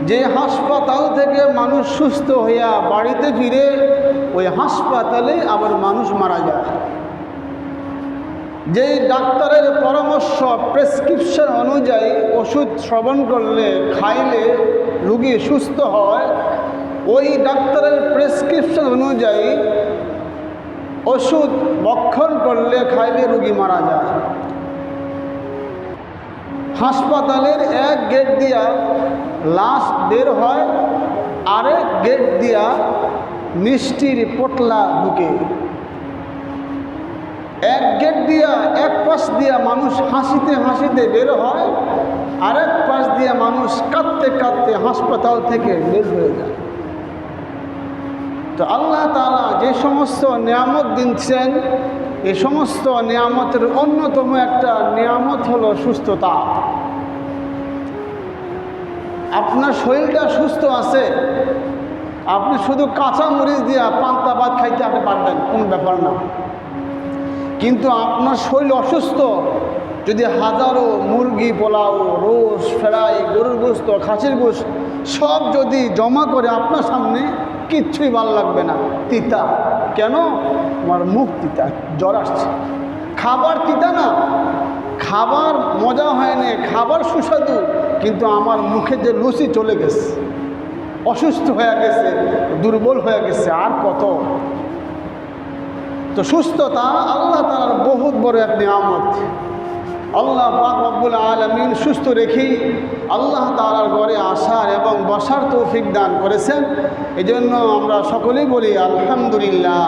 যে হাসপাতাল থেকে মানুষ সুস্থ হইয়া বাড়িতে ফিরে ওই হাসপাতালে আবার মানুষ মারা যায়। যেই ডাক্তারের পরামর্শ প্রেসক্রিপশন অনুযায়ী ওষুধ সেবন করলে খাইলে রোগী সুস্থ হয়, ওই ডাক্তারের প্রেসক্রিপশন অনুযায়ী ওষুধ ভক্ষণ করলে খাইলে রোগী মারা যায়। হাসপাতালের এক গেট দিয়া লাশ বের হয়, আরেক গেট দিয়া মিষ্টির পোটলা ঢুকে। এক গেট দিয়া এক পাশ দিয়া মানুষ হাসিতে হাসিতে বের হয়, আরেক পাশ দিয়া মানুষ কাঁদতে কাঁদতে হাসপাতাল থেকে বের হয়ে যায়। তো আল্লাহ তাআলা যে সমস্ত নিয়ামত দিচ্ছেন, এই সমস্ত নিয়ামতের অন্যতম একটা নিয়ামত হলো সুস্থতা। আপনার শরীরটা সুস্থ আছে, আপনি শুধু কাঁচা মরিচ দিয়া পান্তা ভাত খাইতে আপনি পারবেন, কোনো ব্যাপার না। কিন্তু আপনার শরীর অসুস্থ, যদি হাজারো মুরগি পোলাও, রোজ ফ্রাই, গরুর গোস্ত, খাসির গোস্ত সব যদি জমা করে আপনার সামনে, কিচ্ছুই ভালো লাগবে না, তিতা। কেন? আমার মুখ তিতা, জ্বর আসছে। খাবার তিতা না, খাবার মজা হয়নি, খাবার সুস্বাদু, কিন্তু আমার মুখে যে লুচি চলে গেছে, অসুস্থ হয়ে গেছে, দুর্বল হয়ে গেছে, আর কত। তো সুস্থতা আল্লাহ তাআলার বহুত বড় এক নিয়ামত। আল্লাহ পাক রব্বুল আলামিন সুস্থ রেখেই আল্লাহ তাআলার ঘরে আসার এবং বসার তৌফিক দান করেছেন। এজন্য আমরা সকলেই বলি আলহামদুলিল্লাহ।